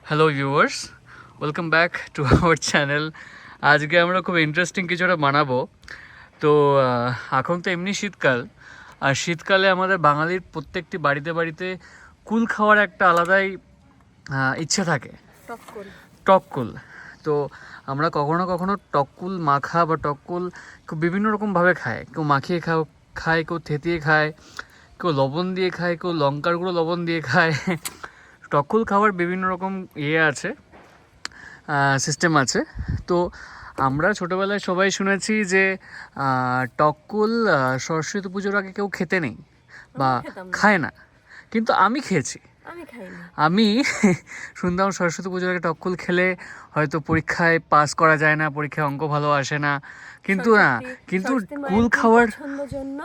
Hello viewers, welcome back to our channel. আজকে আমরা খুব ইন্টারেস্টিং কিছু একটা বানাবো। তো এখন তো এমনি শীতকাল, আর শীতকালে আমাদের বাঙালির প্রত্যেকটি বাড়িতে বাড়িতে কুল খাওয়ার একটা আলাদাই ইচ্ছে থাকে, টক কুল। তো আমরা কখনো কখনো টককুল মাখা বা টককুল খুব বিভিন্ন রকমভাবে খায়। কেউ মাখিয়ে খায়, কেউ থেতিয়ে খায়, কেউ লবণ দিয়ে খায়, কেউ লঙ্কার গুঁড়ো লবণ দিয়ে খায়। টককুল খাওয়ার বিভিন্ন রকম আছে, সিস্টেম আছে। তো আমরা ছোটোবেলায় সবাই শুনেছি যে টককুল সরস্বতী পুজোর আগে কেউ খেতে নেই বা খায় না, কিন্তু আমি খেয়েছি। আমি শুনতাম সরস্বতী পুজোর আগে টককুল খেলে হয়তো পরীক্ষায় পাস করা যায় না, পরীক্ষায় অঙ্ক ভালো আসে না, কিন্তু কিন্তু কুল খাওয়ার জন্য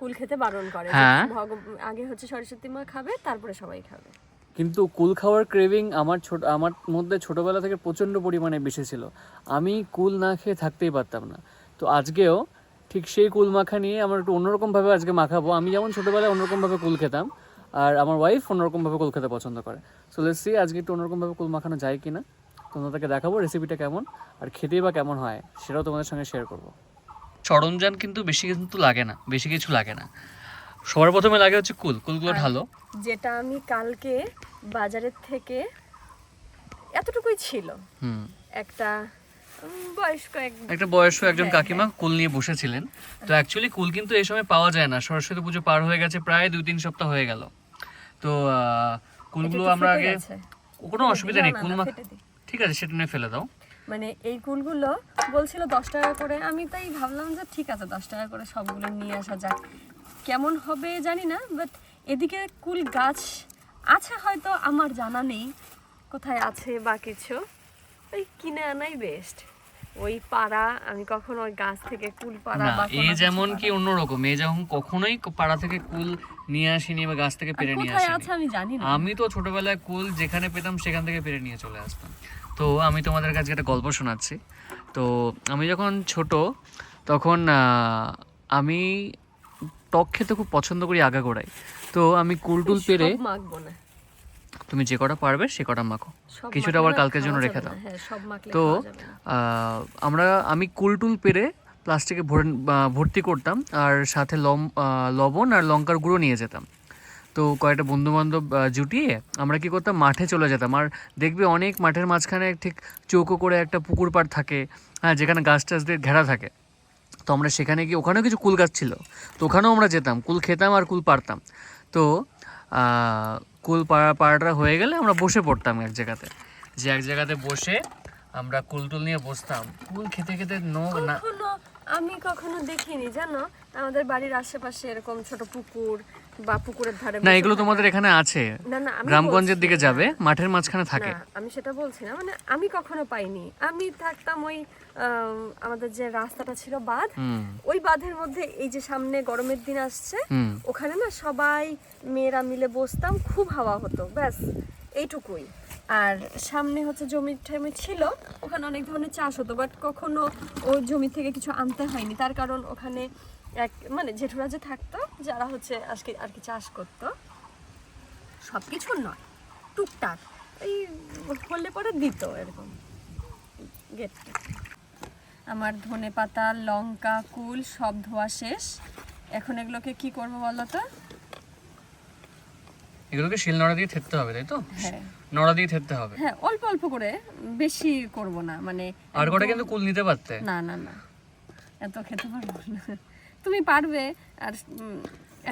কুল খেতে বারণ করে। হ্যাঁ, আগে হচ্ছে সরস্বতী মা খাবে, তারপরে সবাই খাবে। কিন্তু কুল খাওয়ার ক্রেভিং আমার মধ্যে ছোটোবেলা থেকে প্রচণ্ড পরিমাণে বেশি ছিল। আমি কুল না খেয়ে থাকতেই পারতাম না। তো আজকেও ঠিক সেই কুল মাখা নিয়ে আমার একটু অন্যরকমভাবে আজকে মাখাবো। আমি যেমন ছোটোবেলায় অন্যরকমভাবে কুল খেতাম, আর আমার ওয়াইফ অন্যরকমভাবে কুল খেতে পছন্দ করে। সো লেটস সি আজকে একটু অন্যরকমভাবে কুল মাখানো যায় কি না। তোমাদেরকে দেখাবো রেসিপিটা কেমন, আর খেতেই বা কেমন হয় সেটাও তোমাদের সঙ্গে শেয়ার করবো। সরঞ্জাম কিন্তু বেশি লাগে না, বেশি কিছু লাগে না। সবার প্রথমে লাগে হচ্ছে কুলগুলো ঢালো। যেটা আমি কালকে বাজারের থেকে এতটুকুই ছিল, একটা বয়স্ক একজন কাকিমা কুল নিয়ে বসেছিলেন। তো অ্যাকচুয়ালি কুল কিন্তু এই সময় পাওয়া যায় না, সরস্বতী পুজো পার হয়ে গেছে, প্রায় 2-3 সপ্তাহ হয়ে গেল। তো কুলগুলো আমরা আগে, কোনো অসুবিধা নেই, কুল ঠিক আছে, সেটা নিয়ে ফেলে দাও। মানে এই কুলগুলো বলছিল 10 টাকা করে, আমি তাই ভাবলাম যে ঠিক আছে 10 টাকা করে সবগুলো নিয়ে আসা যাক। কেমন হবে জানি না, বাট এদিকে কুল গাছ আছে হয়তো, আমার জানা নেই কোথায় আছে বা কিছু, ওই কিনে আনাই বেস্ট। ওই পাড়া আমি কখনো ওই গাছ থেকে কুল পাড়া বা এই যেমন কি অন্যরকম, এই যখন কখনোই পাড়া থেকে কুল নিয়ে আসিনি বা গাছ থেকে পেরে নিয়ে আসিনি। আমি জানি না, আমি তো ছোটবেলায় কুল যেখানে পেতাম সেখান থেকে পেরে নিয়ে চলে আসতাম। তো আমি তোমাদের কাছে একটা গল্প শোনাচ্ছি। তো আমি যখন ছোট, তখন আমি টক খেতে খুব পছন্দ করি আগাগোড়াই। তো আমি কুলটুল পেরে, তুমি যে কটা পারবে সে কটা মাখো, কিছুটা আবার কালকের জন্য রেখে দাও। তো আমি কুলটুল পেরে প্লাস্টিকে ভর্তি করতাম, আর সাথে লবণ আর লঙ্কার গুঁড়ো নিয়ে যেতাম। তো কয়েকটা বন্ধু বান্ধব জুটিয়ে আমরা কি করতাম, মাঠে চলে যেতাম। আর দেখবে অনেক মাঠের মাঝখানে ঠিক চৌকো করে একটা পুকুর পাড় থাকে, হ্যাঁ, যেখানে গাছ টাছ দিয়ে ঘেরা থাকে। তো আমরা সেখানে গিয়ে, ওখানেও কিছু কুল গাছ ছিল, তো ওখানেও আমরা যেতাম, কুল খেতাম আর কুল পাড়তাম। তো কুল পাড়াটা হয়ে গেলে আমরা বসে পড়তাম এক জায়গাতে বসে আমরা কুলটুল নিয়ে বসতাম, কুল খেতে খেতে আমি কখনো দেখিনি, জানো, আমাদের বাড়ির আশেপাশে এরকম ছোট পুকুর বা পুকুরের ধারে না, এগুলো তোমাদের এখানে আছে, গ্রামগঞ্জের দিকে যাবে, মাঠের মাঝখানে থাকে। আমি সেটা বলছি না, মানে আমি কখনো পাইনি। আমি থাকতাম ওই আমাদের যে রাস্তাটা ছিল বাঁধ, ওই বাঁধের মধ্যে, এই যে সামনে গরমের দিন আসছে, ওখানে না সবাই মেয়েরা মিলে বসতাম, খুব হাওয়া হতো, ব্যাস এইটুকুই। আর সামনে হচ্ছে জমি ঠমি ছিল, ওখানে অনেক ধরনের চাষ হতো, বাট কখনো ওই জমি থেকে কিছু আনতে হয়নি। তার কারণ ওখানে মানে জেঠুরা যে থাকতো, যারা হচ্ছে আজকে আর কি চাষ করতো, সব কিছু নয়, টুকটাক এই হলে পরে দিত এরকম গেটটা। আমার ধনে পাতা, লঙ্কা, কুল সব ধোয়া শেষ। এখন এগুলোকে কি করবো বলো তো? এগুলোকে শিলনোড়া দিয়ে থেততে হবে, তাই তো? হ্যাঁ, নোড়া দিয়ে থেততে হবে। হ্যাঁ, অল্প অল্প করে, বেশি করব না। মানে আর কটা কিন্তু কুল নিতে পারতে। না না না, এত খেতে পারবো না। তুমি পারবে, আর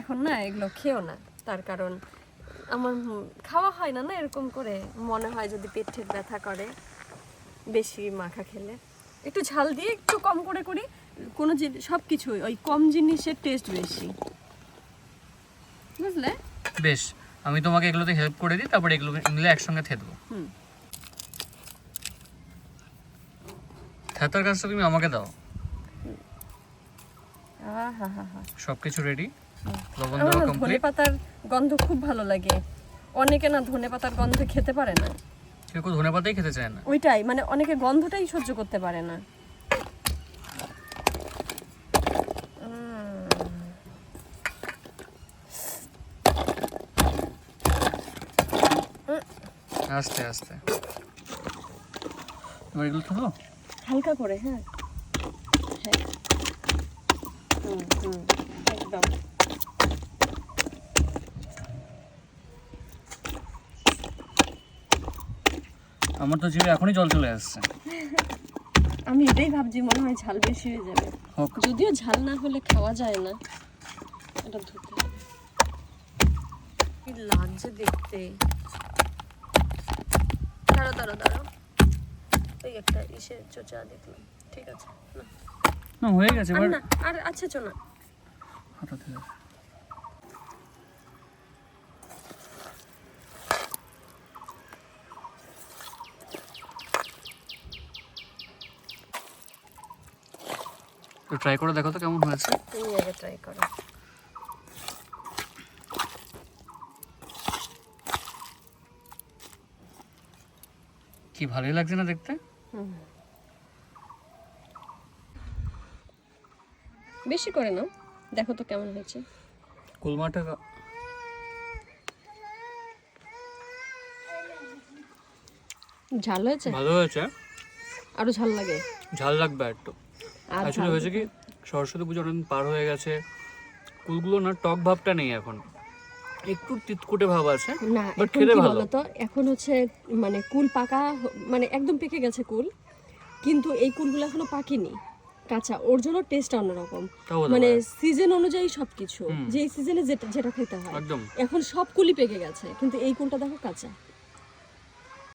এখন না এগুলো খেও না, তার কারণ আমার খাওয়া হয় না, এরকম করে মনে হয় যদি পেট ঠেট ব্যথা করে বেশি মাখা খেলে। একটু ঝাল দিয়ে একটু কম করে করি, কোনো সব কিছুই ওই কম জিনিসের টেস্ট বেশি, বুঝলে? বেশ, আমি তোমাকে এগুলোতে হেল্প করে দিই, তারপরে এগুলো একসঙ্গে থেতবো। থেতার কাজটা তুমি আমাকে দাও। সবকিছু রেডি, লবণ দেওয়া কমপ্লিট। ধনে পাতার গন্ধ খুব ভালো লাগে, অনেকে না ধনে পাতার গন্ধ খেতে পারে না, কেউ ধনে পাতাই খেতে চায় না। ওইটাই, মানে অনেকে গন্ধটাই সহ্য করতে পারে না। আস্তে আস্তে এবার এগুলো থাকো হালকা করে, হ্যাঁ হ্যাঁ, একদম। আমার তো জিভে এখনই জল চলে আসছে। আমি এটাই ভাবছি, মনে হয় ঝাল বেশি হয়ে যাবে। হোক। যদিও ঝাল না হলে খাওয়া যায় না, এটা ধুতে হবে। কি লাগছে দেখতে। দাঁড়াও দাঁড়াও দাঁড়াও, ওই একটা ইসে চোচা দেখলাম। ঠিক আছে, না না হয়ে গেছে আর এবার। না, আর আচ্ছা চোনা। হঠাৎ হয়ে গেছে। তো ট্রাই করে দেখো তো কেমন হয়েছে। তুমি আগে ট্রাই করো। কি ভালোই লাগছে না দেখতে? বেশি করে নাও, দেখো তো কেমন হয়েছে। কুলমাটা ঝাল হয়েছে? ভালো হয়েছে, আরো ঝাল লাগে? ঝাল লাগবে একটু। আর আসলে হয়েছে কি, সরস্বতী পুজো অনেকদিন পার হয়ে গেছে, কুলগুলো না টক ভাবটা নেই এখন, একটু তিতকুটে ভাব আছে, না, বাট এখন খেতে কি ভালো। বলতো, এখন হচ্ছে মানে কুল পাকা, মানে একদম পেকে গেছে কুল, কিন্তু এই কুলগুলো এখনো পাকেনি, কাঁচা, ওর জন্য টেস্ট অন্যরকম। তাও হতে মানে পারে। সিজন অনুযায়ী সবকিছু, যে সিজনে যেটা যেটা খেতে হয়। একদম এখন সব কুলই পেকে গেছে, কিন্তু এই কুলটা দেখো কাঁচা।